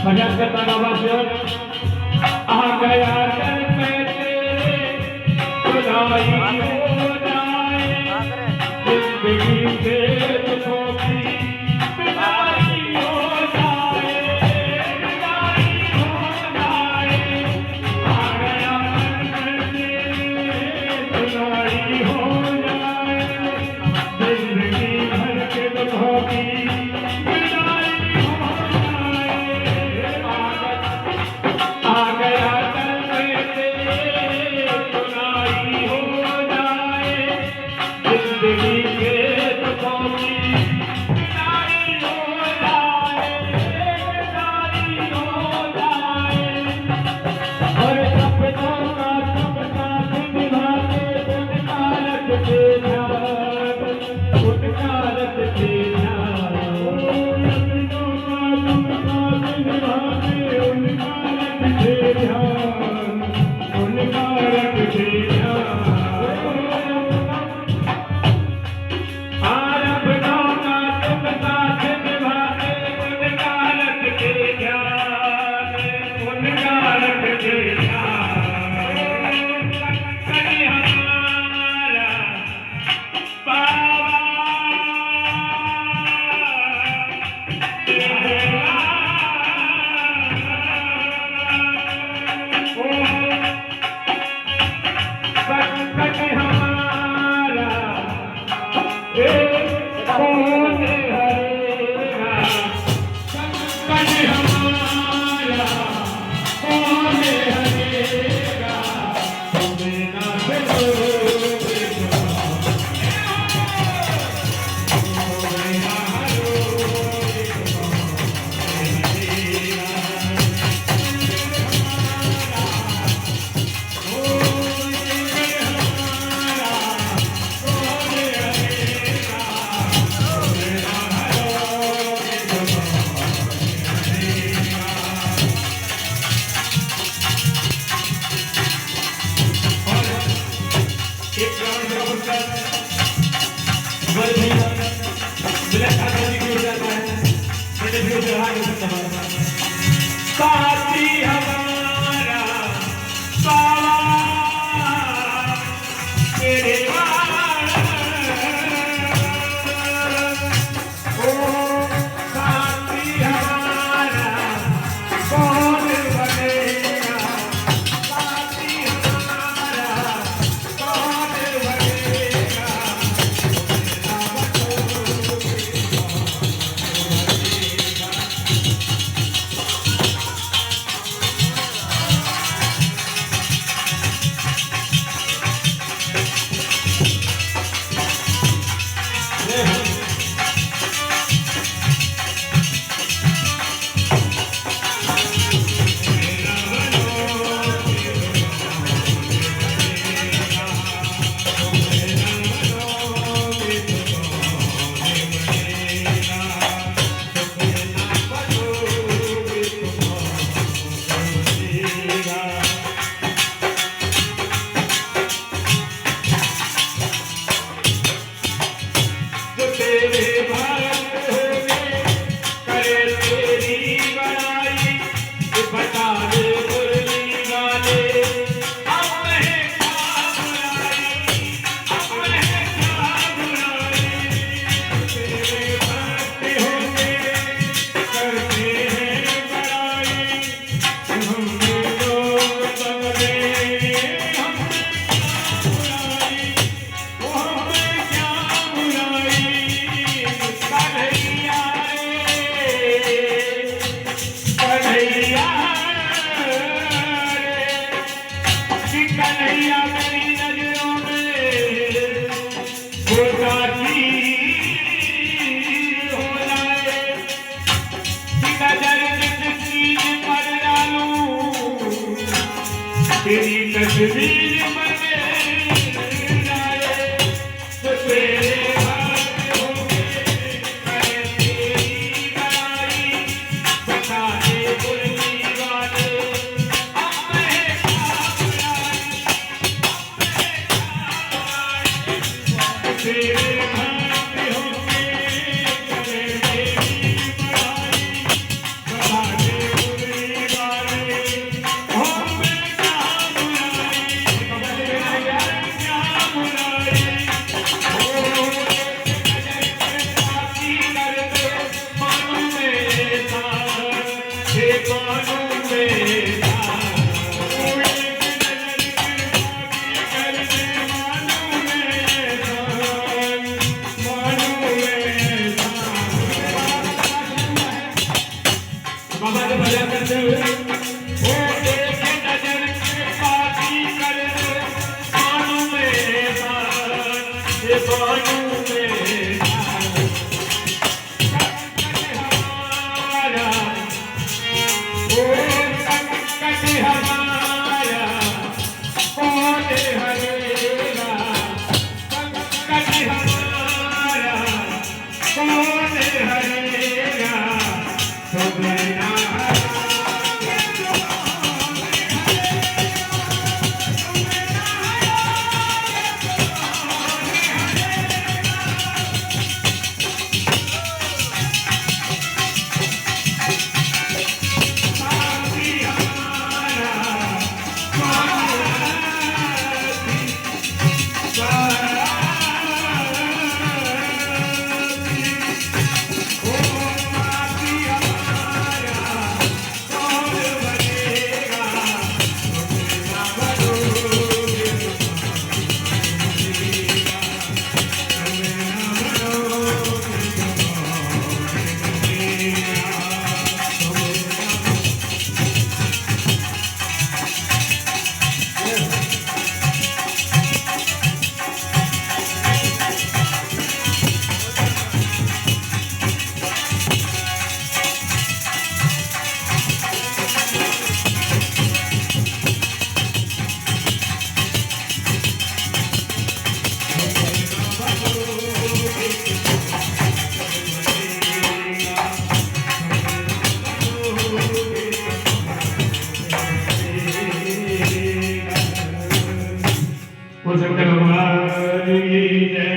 भजन करता नवाज़ आ गया दर पे तेरे खुदाई हो जाए जिंदगी के दुखों की विदाई हो जाए विदाई हो जाए आ गया दर पे तेरे खुदाई हो जाए जिंदगी भर के दुखों की साथी हमारा साला तेरे ओ साथी हमारा कौन बनेगा साथी हमारा कौन बनेगा दिया मेरी नजरों में होता की हो जाए कि नजर जिस चीज पर डालूं तेरी तस्वीर बने जाए तो तेरे हाथ होके करे तेरी बड़ाई बता दे बुरी वाले तेरे हाथ होके करे तेरी बड़ाई बता दे बुरी वाले हो मैं क्या बुराई क्या बुराई हो नजर पे साथी कर दे मानू मेरा हे मानू मेरा बाबा ने भजन करते हुए ओ एक नजर के पाती कर दे मानू मेरा ये मानू मेरा हमारा ओ संकट हमारा कौन हरेगा संकट हमारा कौन हरेगा सबना भगवान की जय।